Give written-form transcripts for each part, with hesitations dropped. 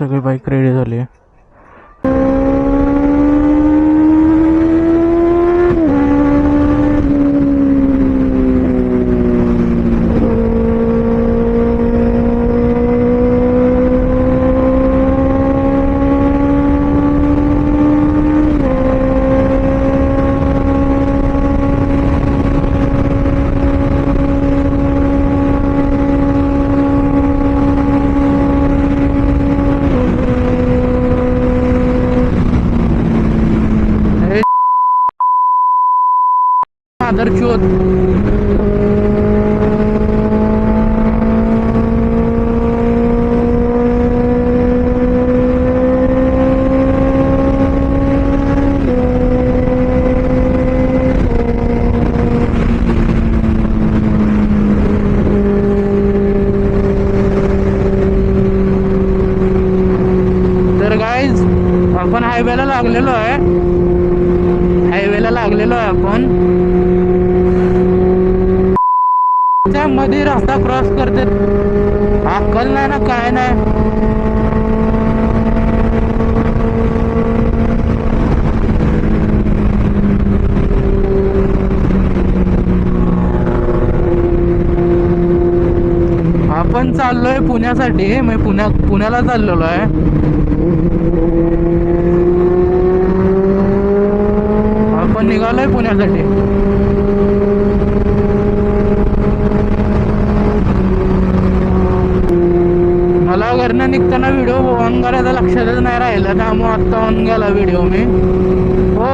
सगळी bike ready झाली आहे. आदरचोत तर गाईज आपण हायवेला लागलेलो आहे. आपण मध्ये रस्ता क्रॉस करते, अक्कल नाही ना काय नाही. आपण चाललोय पुण्यासाठी, मी पुण्याला चाललेलो आहे. आपण निघालोय पुण्यासाठी. मला घरनं निघताना व्हिडिओ ऑन करायचा लक्षातच नाही राहिलं, त्यामुळे आत्ता ऑन गेला व्हिडिओ मी. हो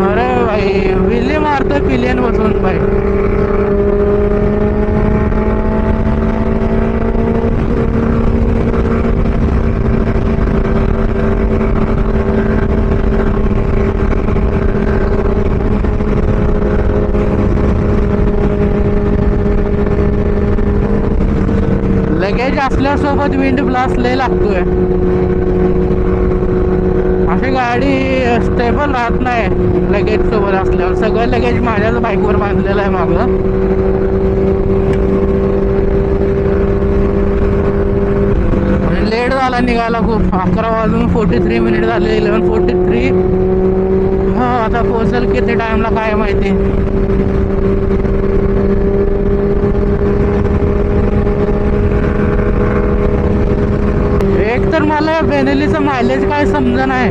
अरे भाई विल्ली मारतोय पिलियन बसून भाई. लगेज असल्यासोबत विंड ब्लास्ट लय लागतोय. अशी गाडी स्टेबल राहत नाही लगेज सोबत असल्यावर. सगळं लगेज माझ्याच बाईकवर बांधलेलं आहे मागं. लेट झाला निघाला खूप. 11:43 झाले. 11:43. हा आता पोहोचेल किती टाइमला काय माहिती. एक तर मला बेनेलीचं मायलेज काय समजा नाही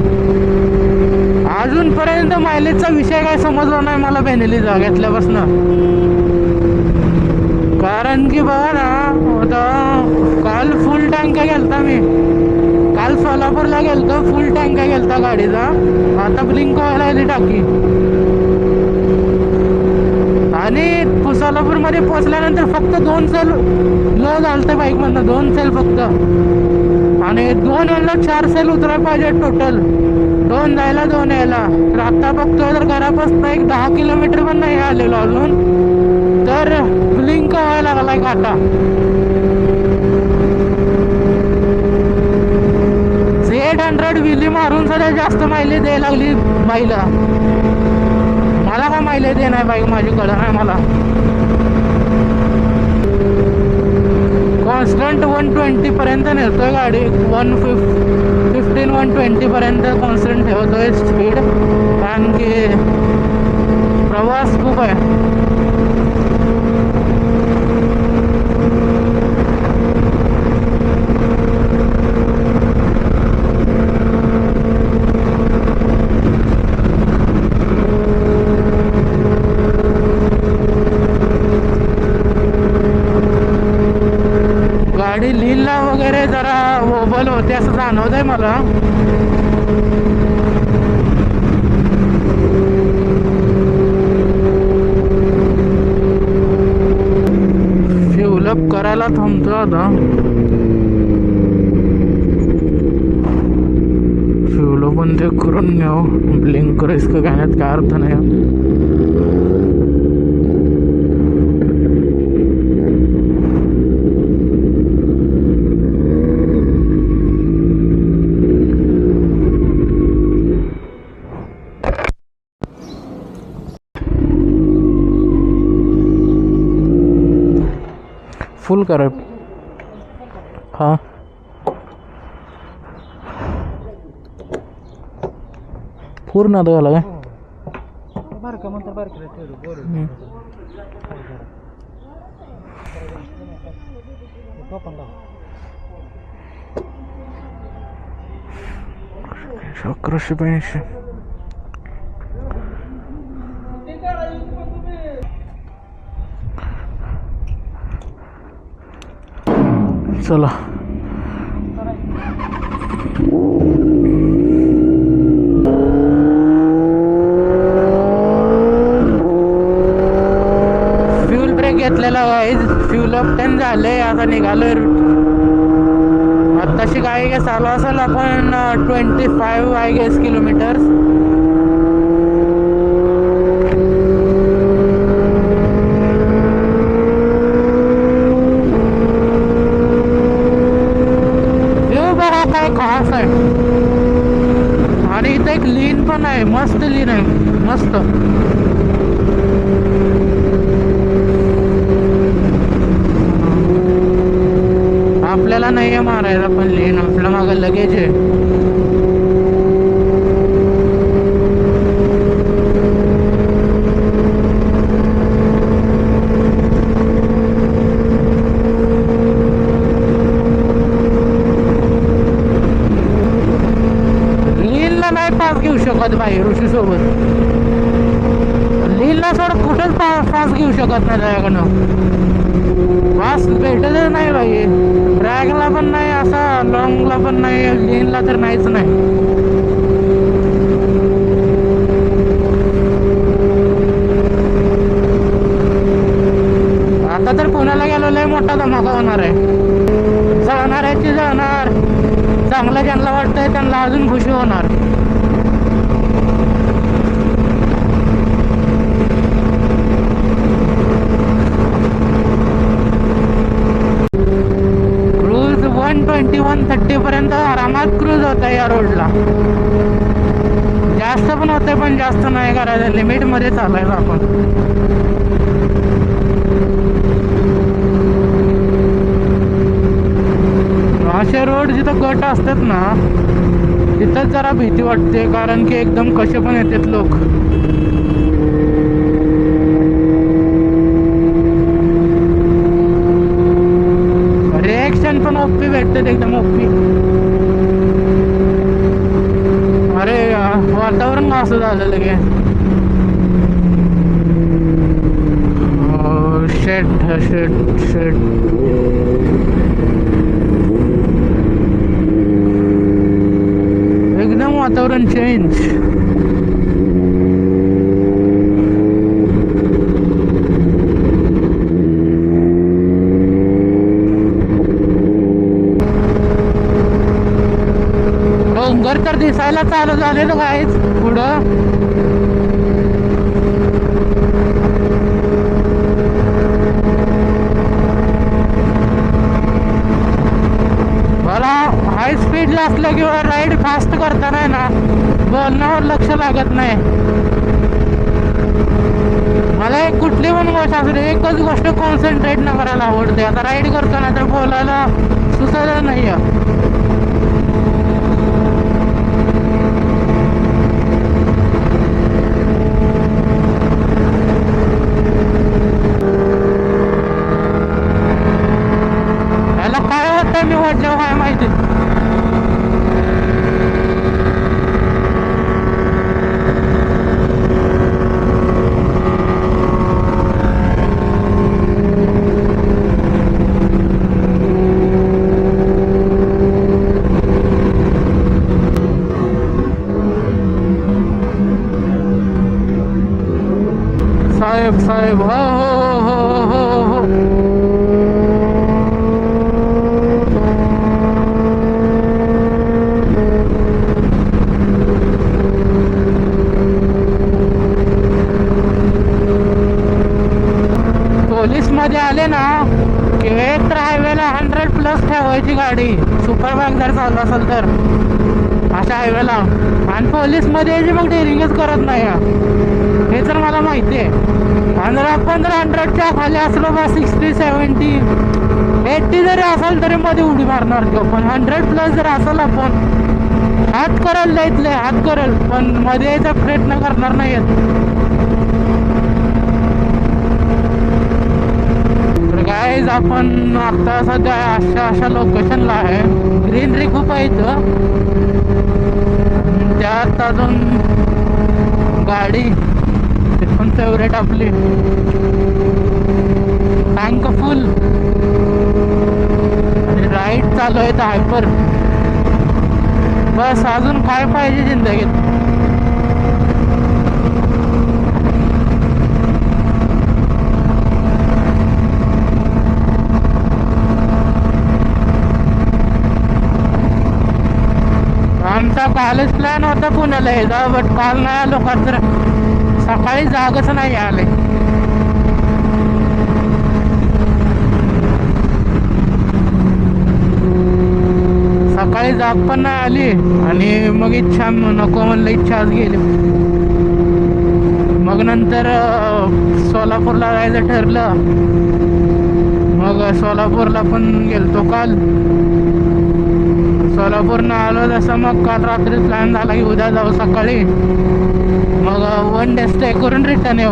अजूनपर्यंत. मायलेजचा विषय काय समजला नाही मला बेनेलीचा घेतल्यापासून. कारण की बघा ना, आता काल फुल टँक गेलता मी. काल सोलापूरला गेलतो, फुल टँक गेलता गाडीचा. आता ब्लिंक व्हायला आली टाकी. आणि सोलापूरमध्ये पोहोचल्यानंतर फक्त 2 सेल लो झालते बाईकमधनं. 2 सेल फक्त. आणि 2 यायला 4 सेल उतरायला पाहिजे टोटल. 2 जायला 2 यायला. तर आता बघतोय तर घरापासून एक 10 किलोमीटर पण नाही आलेलो अजून, तर ब्लिंक व्हायला लागलाय काटा. Z100 विली मारून सध्या जास्त मायलेज द्यायला लागली बाईला. मला काय मायलेज दे नाही बाईक माझी कळलं नाही मला. कॉन्स्टंट 120 पर्यंत नेतोय गाडी. 115-120 पर्यंत कॉन्स्टंट ठेवतोय स्पीड. कारण की प्रवास खूप आहे. गाडी लीलला वगैरे जरा ओबल होते असं जाणवत आहे मला. फ्युलअप करायला थांबतो आता. फ्युल पण ते करून घ्यावं. ब्लिंक रिस्क घेण्यात काय अर्थ नाही. फुल करा. हां पूर्ण आता झाला काय? अकराशे 82. चला फ्यूल ब्रेक घेतलेला गाईज. फ्यूल अप टेन झाले. आता निघालोय. आत्ताशी काय गेस चालू असेल आपण 25 आय गेस किलोमीटर. काय खास आहे. आणि इथं एक लीन पण आहे. मस्त लीन आहे. मस्त. आपल्याला नाही आहे मारायला पण लीन. आपल्या मागं लगेच आहे. घेऊ शकत भाई ऋषी सोबत. लीलला सोड कुठंच फास्ट घेऊ शकत नाही त्याच्याकडनं. फास्ट भेटतच नाही भाई. ड्रॅगला पण नाही, असा लॉंगला पण नाही, लीनला तर नाहीच नाही. आता तर पुण्याला गेलो लय मोठा धमाका होणार आहे. जळणाऱ्याची जळणार. चांगलं ज्यांना वाटतंय त्यांना अजून खुशी होणार. क्रूज 120-130 पर्यंत आरामात क्रूज होता या रोडला. जास्त पण होते पण जास्त नाही करायचं. लिमिट मध्ये चालायचं आपण. असे रोड जिथं गट असतात ना तिथंच जरा भीती वाटते. कारण की एकदम कसे पण येतात लोक. रिएक्शन पण ओपी भेटतात एकदम ओपी. अरे वातावरण असं झालं लगे. शेट शेट शेट. एकदम वातावरण चेंज. डोंगर तर दिसायला चालू झालेलं काहीच पुढं. मला हाय स्पीडला असलं किंवा राईड फास्ट करताना ना बोलण्यावर लक्ष लागत नाही. मला एक कुठली पण गोष्ट असू दे एकच गोष्ट कॉन्सन्ट्रेट न करायला आवडते. आता राईड करताना तर बोलायला सुचलं नाही. याला काय होतं मी वाटलं काय माहिती. साहेब साहेब हो हो हो हो हो. पोलीस मध्ये आले ना की एक तर हायवेला 100+ ठेवायची गाडी. सुपर बाईक जर चालू असेल तर अशा हायवेला. आणि पोलीस मध्ये मग डेअरिंगच करत नाही. हे तर मला माहिती आहे. 1500च्या खाली असलो बा 60-70 80 जरी असेल तरी मध्ये उडी मारणार तो, पण 100+ जर असेल आपण हात करेल, द्यायतले हात करेल, पण मध्ये यायचा प्रयत्न करणार नाही. तर गाईज आपण आता सध्या अशा लोकेशनला आहे, ग्रीनरी खूप आहे इथं. त्यात अजून गाडी पण फेवरेट आपली टँक फुल आणि राईड चालू आहे हायपर. बस अजून काय पाहिजे जिंदगीत. आमचा कालच प्लॅन होता पुण्याला यायचा, बट काल नाही आलो का तर सकाळी जागच नाही आले. सकाळी जाग पण नाही आली आणि मग इच्छा नको म्हणलं, इच्छाच गेली. मग नंतर सोलापूरला जायचं ठरलं. मग सोलापूरला पण गेलतो काल. सोलापूरनं आलो तसं मग काल रात्री प्लॅन झाला की उद्या जाऊ सकाळी, मग 1 डे स्टे करून रिटर्न येऊ.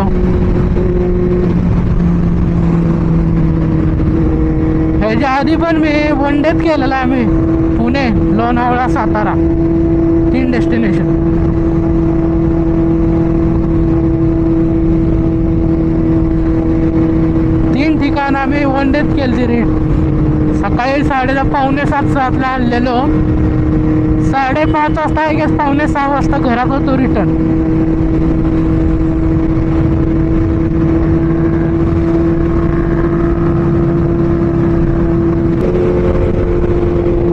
ह्याच्या आधी पण मी 1 डेच केलेला आम्ही, पुणे, लोणावळा, सातारा 3 डेस्टिनेशन. ठिकाण आम्ही 1 डेच केली रे. सकाळी 6:30 7:45 आणलेलो, 5:30 वाजता आहे की 5:45 वाजता घरात होतो रिटर्न.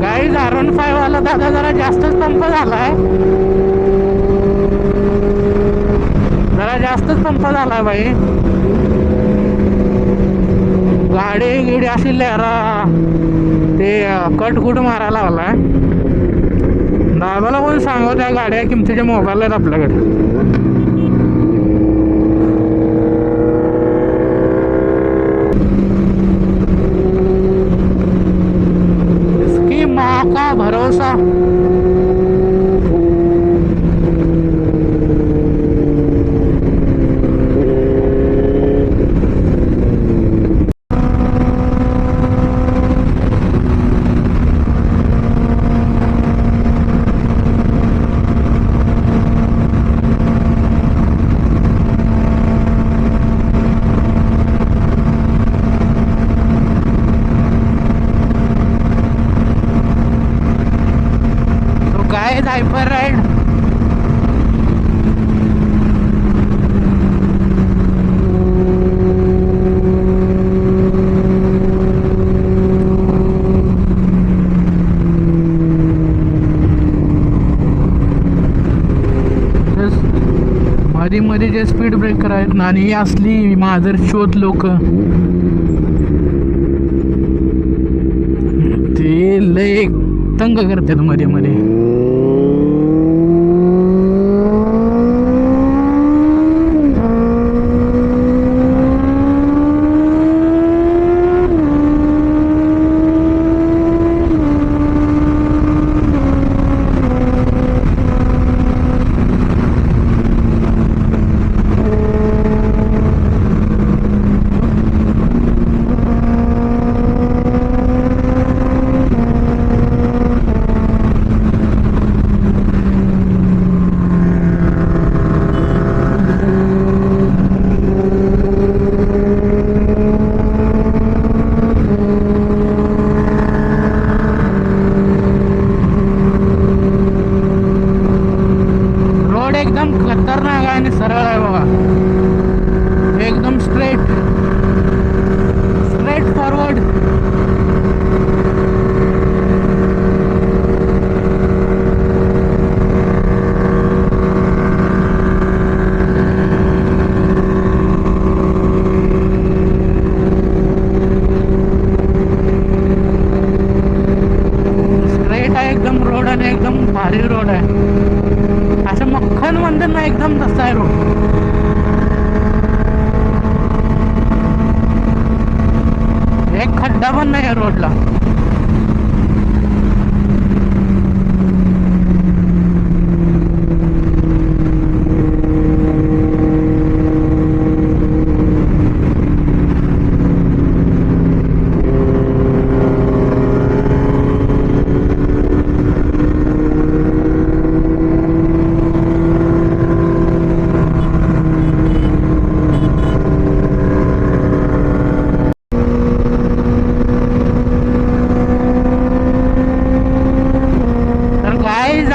गाईज R15 वाला दादा जरा जास्तच पंप झालाय, झालाय बाई. गाडी अशी लेहरा ते कट मारायला लागलाय. दादाला पण सांगू त्या गाड्या किमतीच्या मोबाईल आहेत आपल्याकडे. इसकी माँ का भरोसा. हायपर राईड मध्ये जे स्पीड ब्रेकर आहेत ना, आणि असली माजर शोध लोक ते लय तंग करतात मध्ये मध्ये. एकदम खतरनाक आहे आणि सरळ आहे बघा, एकदम स्ट्रेट फॉरवर्ड. स्ट्रेट आहे एकदम रोड आणि एकदम भारी रोड आहे. असं मक्खन मंदिर ना एकदम तसा आहे रोड. एक खड्डा पण नाही रोडला.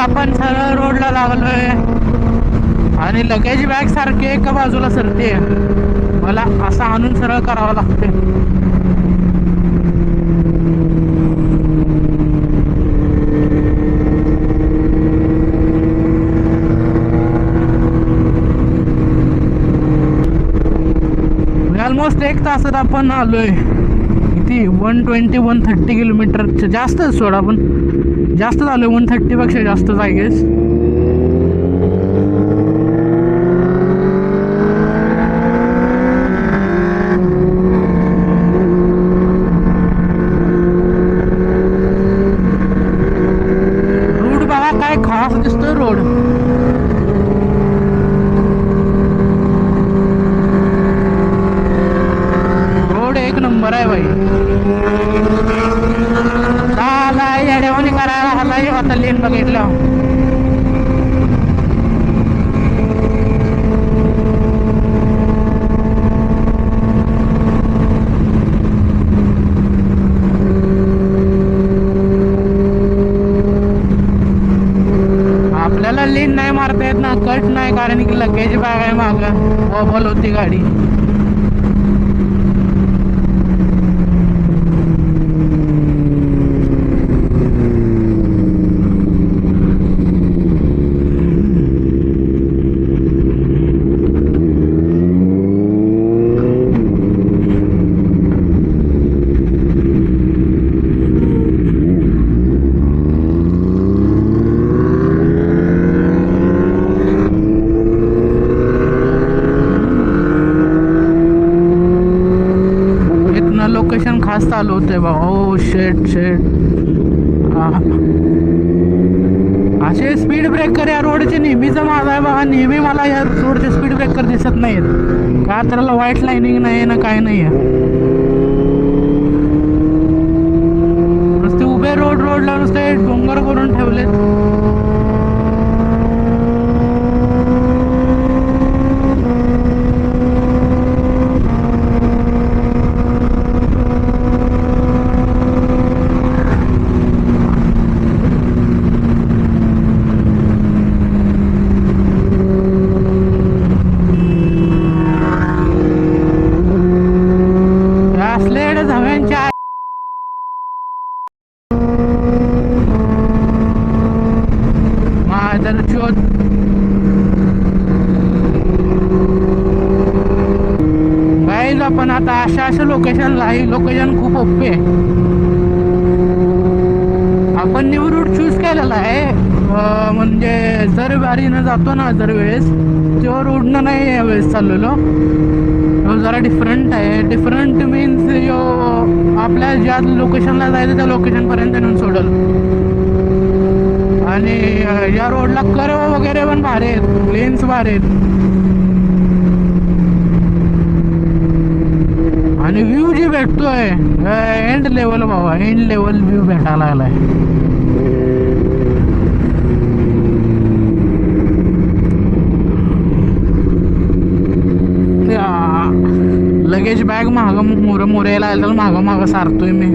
आपण सरळ रोडला लागलोय आणि लगेज बॅग सारखी एका बाजूला सरते. मला असं आणून सरळ करावं लागते. ऑलमोस्ट 1 तासात आपण आलोय. किती 120-130 किलोमीटर जास्त सोडा, पण जास्त झालं. 130 पेक्षा जास्तच आय गेस. रोड बघा काय खास दिसतोय रोड. रोड एक नंबर आहे भाई. येडेवानी करायला हलाही होता लेन बघितलं. आपल्याला लेन नाही मारता येत ना, कट नाही, कारण की लगेज बॅग आहे मागं. वॉबल होती गाडी. लोकेशन खास चालू होते बा. ओ शेट. असे स्पीड ब्रेकर या रोडचे नेहमीचा माझा आहे बघा. नेहमी मला या रोडचे स्पीड ब्रेकर दिसत नाहीत का, त्याला व्हाईट लाईनिंग नाही ना, काय नाही आहे. नुसते उभे रोडला नुसते डोंगर करून ठेवलेत. पण आता अशा लोकेशनला ही लोकेशन खूप ओपे. आपण न्यू रूट चूज केलेला आहे. म्हणजे जर वारीनं जातो ना जर वेळेस, तो रोडनं नाही यावेळेस चाललेलो. तो जरा डिफरंट आहे. डिफरंट मीन्स यो आपल्या ज्या लोकेशनला जायचं त्या लोकेशनपर्यंत नेऊन सोडल. आणि या रोडला कर्व वगैरे पण भारी आहेत, लेन्स भारी आहेत. आणि व्ह्यू जी भेटतोय एंड लेवल बाबा, एंड लेवल व्ह्यू भेटायला लागलाय. लगेज बॅग माग मोरेला आलं मागं सारतोय मी.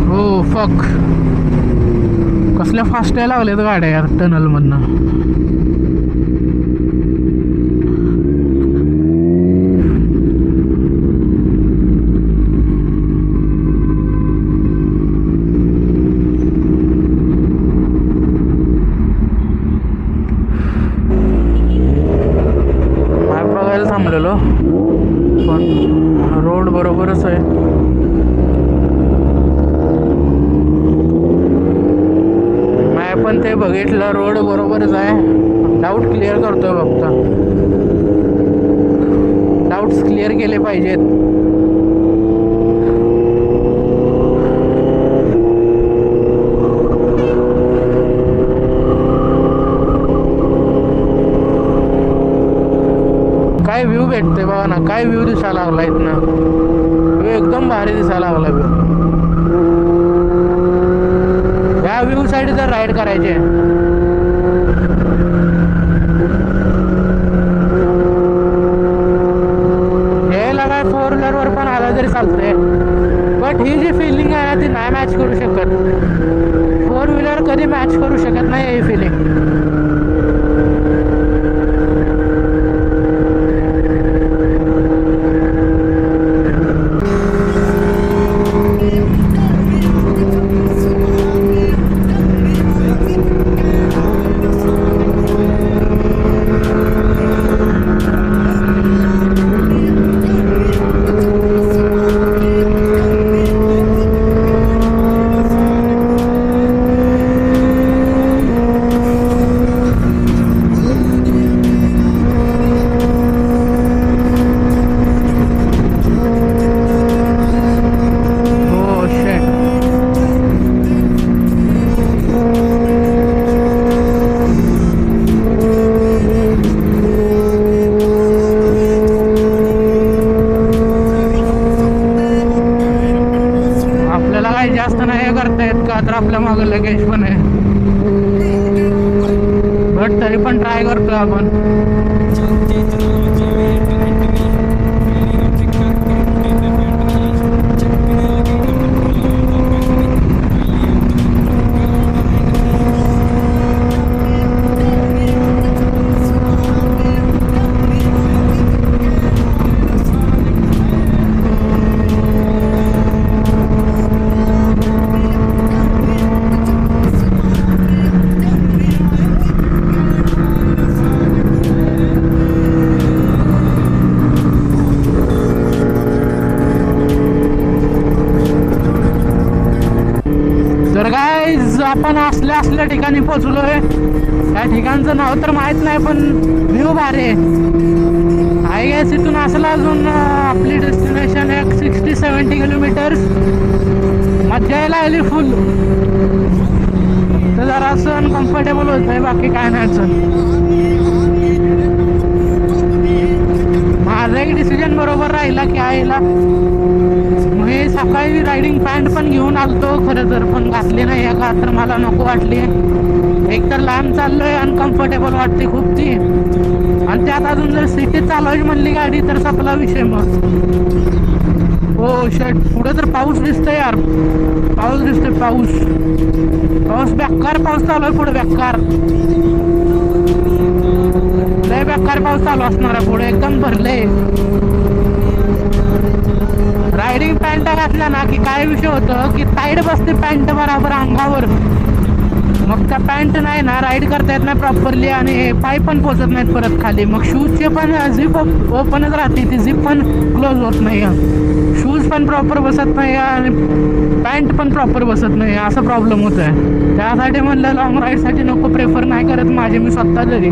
हो फक, कसल्या फास्ट यायला लागल्यात गाड्या यार टनल मधनं. बघायला थांबलेलो पण रोड बरोबरच आहे. पण ते बघितलं रोड बरोबरच आहे. डाऊट क्लिअर क्लिअर करतोय फक्त. डाऊट्स क्लिअर केले पाहिजेत. काय व्ह्यू भेटते बघा ना, काय व्ह्यू दिसायला लागला इथनं. व्ह्यू एकदम भारी दिसायला लागला. या व्ह्यू साईड जर राईड करायचे. यायला काय 4 व्हीलरवर पण आला तरी चालतंय, बट ही जी फिलिंग आहे ना ती नाही मॅच करू शकत. 4 व्हीलर कधी मॅच करू शकत नाही ही फिलिंग. जास्त नाही करता येत का, तर आपल्या मागे लगेज पण आहे, बट तरी पण ट्राय करतोय आपण. तर गाईज आपण असल्या ठिकाणी पोहोचलोय. त्या ठिकाणचं नाव तर माहित नाही, पण व्ह्यू भारी आहे. आय गेस इथून असला अजून आपली डेस्टिनेशन एक 60-70 किलोमीटर्स. मजा यायला आली फुल. तर जरा असं अनकम्फर्टेबल होत आहे, बाकी काय नाही अडचण. माझा एक डिसिजन बरोबर राहिला की आईला हे सकाळी रायडिंग पॅन्ट पण घेऊन आलतो खरं तर, पण घातली नाही का तर मला नको वाटली. एक तर लांब चाललोय, अनकम्फर्टेबल वाटते खूप ती, आणि त्यात अजून जर सिटीत चालवायची म्हणली गाडी तर संपला विषय मग. हो शट, पुढे तर पाऊस दिसतोय यार. पाऊस दिसतोय, पाऊस बेकार पाऊस चालू आहे पुढे. बेकार लय बेकार पाऊस चालू असणार आहे पुढे, एकदम भरले. रायडिंग पॅन्ट घातल्या ना की काय विषय होतं की टाईट बसते पॅन्ट बराबर अंगावर. मग त्या पॅन्ट नाही ना राईड करता येत नाही प्रॉपरली, आणि पाय पण पोचत नाहीत परत खाली. मग शूजचे पण झिप ओपनच राहते, ती झिप पण क्लोज होत नाही. शूज पण प्रॉपर बसत नाही आणि पॅन्ट पण प्रॉपर बसत नाही, असा प्रॉब्लेम होत आहे. त्यासाठी म्हणलं लॉंग राईडसाठी नको, प्रेफर नाही करत माझे मी स्वतः तरी.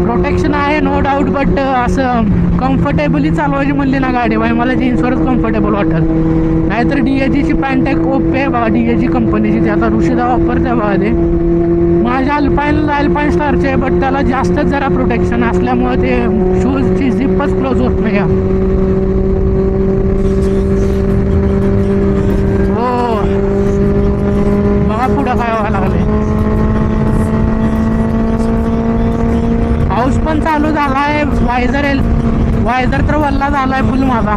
प्रोटेक्शन आहे नो डाऊट, बट असं कम्फर्टेबली चालवायची म्हणली ना गाडी बाई, मला जीन्सवरच कम्फर्टेबल वाटत. नाहीतर DAGची पॅन्ट एक ओपे आहे बाबा, DAG कंपनीची, ती आता ऋषिदा वापरते बाबा. ते माझ्या अल्पाईन स्टारचे, बट त्याला जास्तच जरा प्रोटेक्शन असल्यामुळे ते शूजची झिपच क्लोज होत नाही. हो बघा पुढं काय व्हायला लागले. पाऊस पण चालू झालाय. वायझर तर वल्ला झालाय फुल माझा.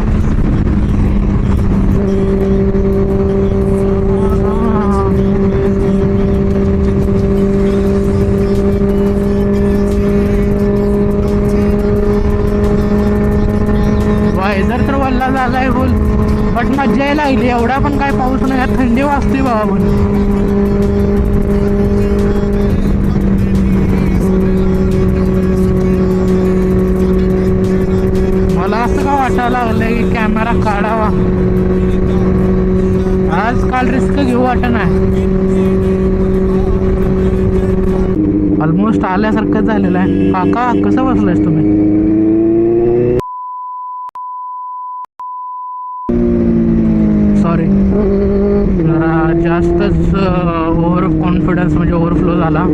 वायझर तर वल्ला झालाय फुल, बट मज्जा यायला लागली. एवढा पण काय पाऊस नाही, थंडी वाजते बाबा. पण असं का वाटायला लागलंय की कॅमेरा काढावा. आजकाल रिस्क घेऊ वाटत नाही. ऑलमोस्ट आल्यासारखं झालेलं आहे. काका कसं बसलायस तुम्ही? सॉरी, जरा जास्तच ओव्हर कॉन्फिडन्स म्हणजे ओव्हरफ्लो झाला.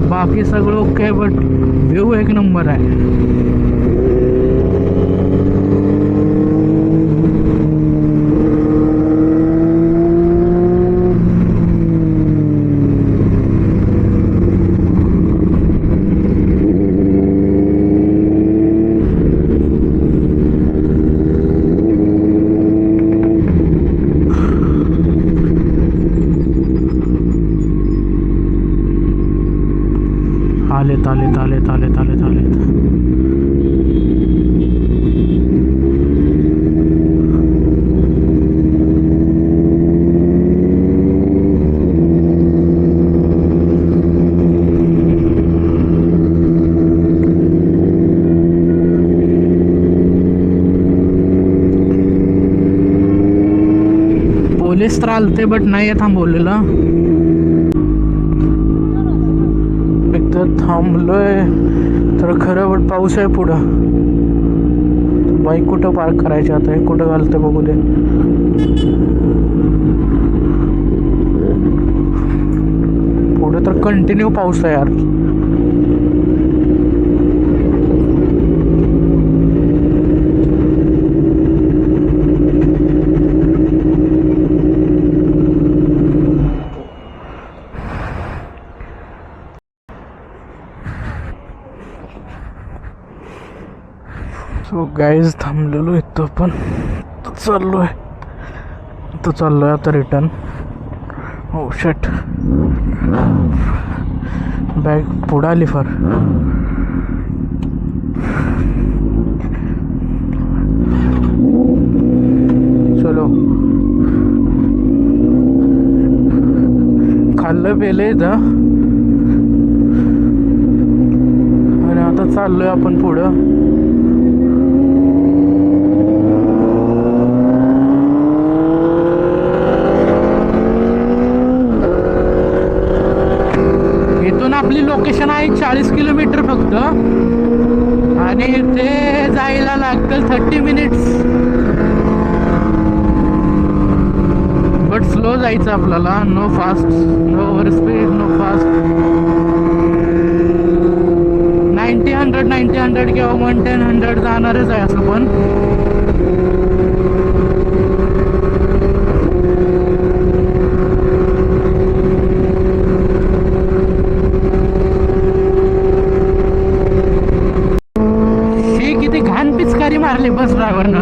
बाकी सगळं ओके, बट व्ह्यू एक नंबर आहे. आलेत आलेत आलेत आलेत आलेत आलेत. पोलीस तर आलते बट नाही थांबवलेलं. एकतर थांबलोय तर खरं, बट पाऊस आहे पुढं. बाईक कुठं पार्क करायची आता? हे कुठं घालतं बघू दे. पुढं तर कंटिन्यू पाऊस आहे यार. सो गाईज थांबलेलो इथं, पण चाललोय आता रिटर्न. हो शट, बॅग पुढं आली फार. चलो, खाल्लं पेलं इथं आणि आता चाललोय आपण पुढं. आपली लोकेशन आहे 40 किलोमीटर फक्त, आणि ते जायला लागतील 30 मिनिट्स. बट स्लो जायचं आपल्याला. No fast, no over speed, no fast. 90-100 किंवा 110-100 जाणारच आहे असं. पण पिचकारी मारली बस ड्रायव्हरनं.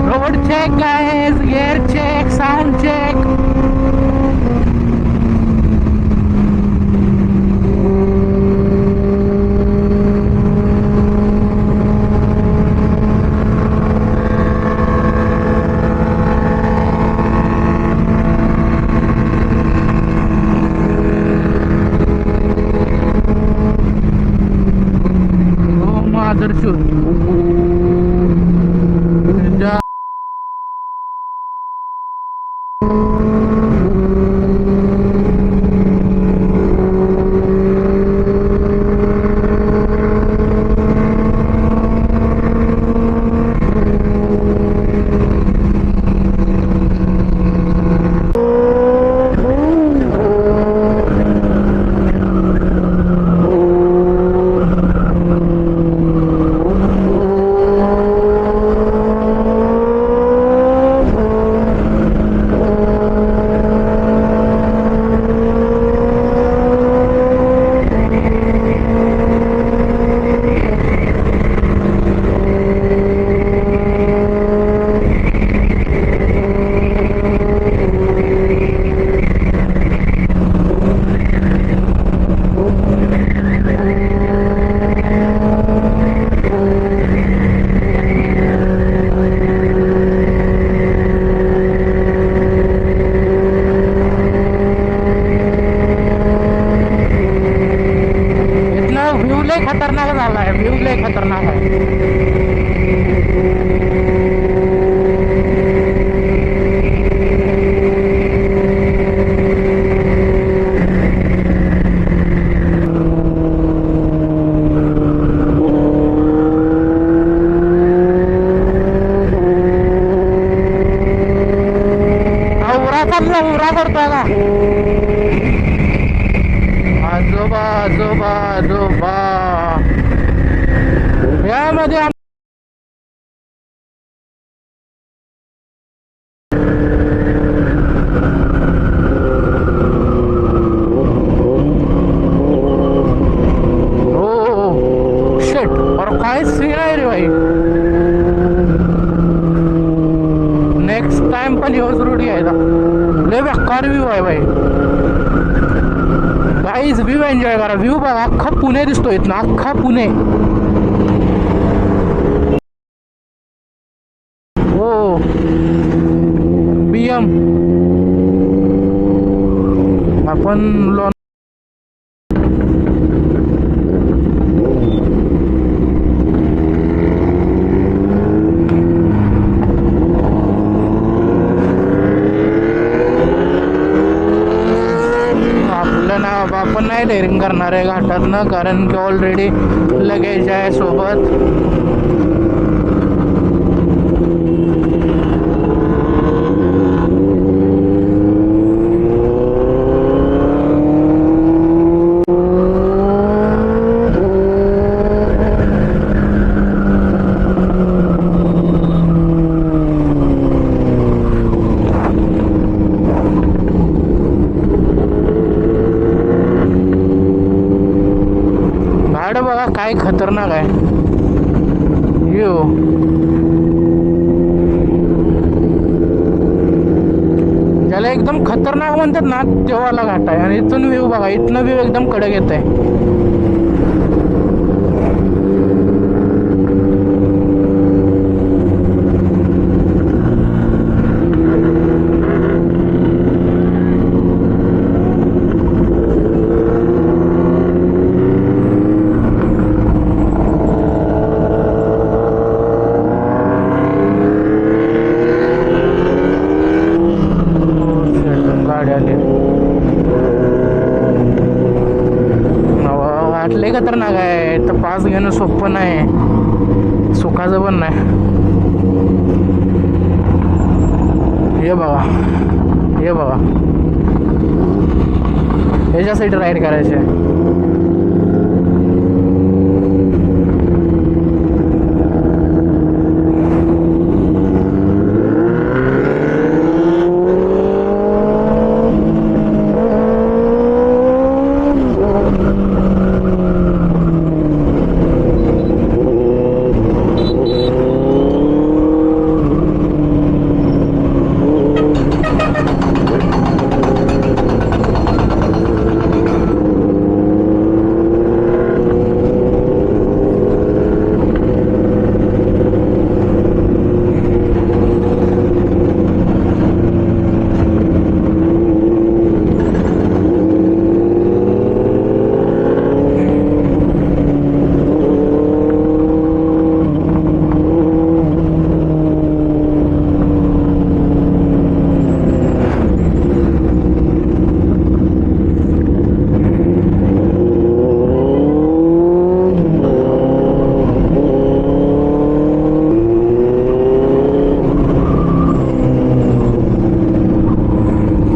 Road check guys, gear check, sound check. म्हणजे होच रूट घ्यायचा. लय बेकार व्ह्यू आहे बाई. गाईज व्ह्यू एन्जॉय करा. व्ह्यू बघा, अख्खा पुणे दिसतो इथनं, अख्खा पुणे. हो BM आपण लोन आपण नाही डेअरिंग करणार आहे घाटातनं, कारण की ऑलरेडी लगेज आहे सोबत. बघा काय खतरनाक आहे. यो ज्याला एकदम खतरनाक म्हणतात ना तेव्हाला घाट आहे. आणि इथून व्ह्यू बघा, इथनं व्ह्यू एकदम कडक येत आहे. वाटले खतरनाक आहे तर पास घेणं सोपं नाही, सुखाचं पण नाही. हे बघा, हे बघा, ह्याच्यासाठी राईड करायचे.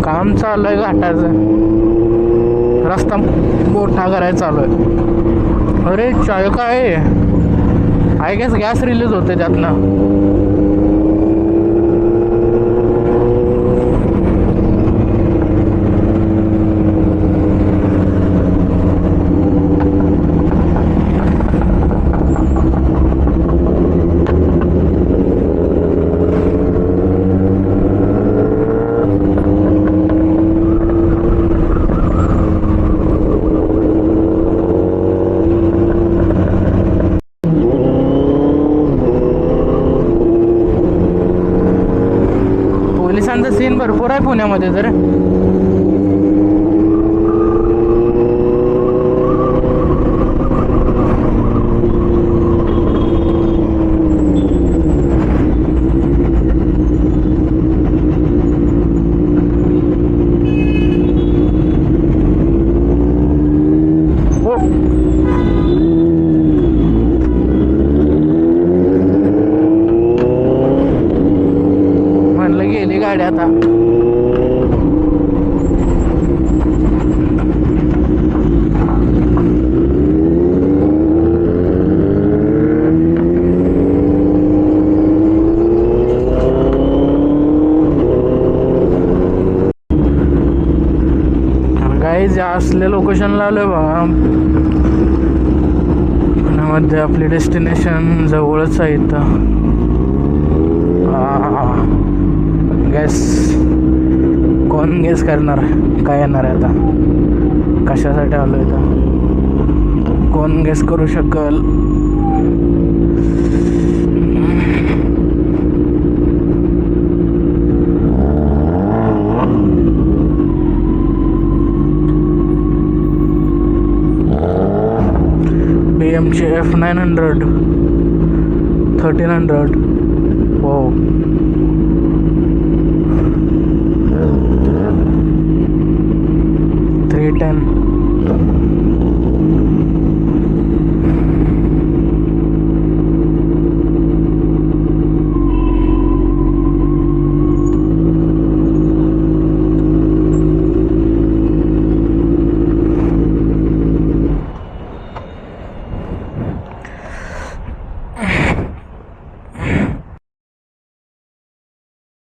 काम चालू आहे घाटाचं, रस्ता मोठा करायचा चालू आहे. अरे चाय काय आय गेस गॅस रिलीज होते त्यातनं. पोलिसांचा सीन भरपूर आहे पुण्यामध्ये तर. म्हणलं गेली गाडी आता. गाईज असल्या लोकेशनला आलोय बघा, पुण्यामध्ये आपली डेस्टिनेशन जवळच आहे इथं. येस, कोण गेस करणार काय येणार आहे आता, कशासाठी आलो इथं, कोण गेस करू शकल? BMची F900 1300. हो, 310.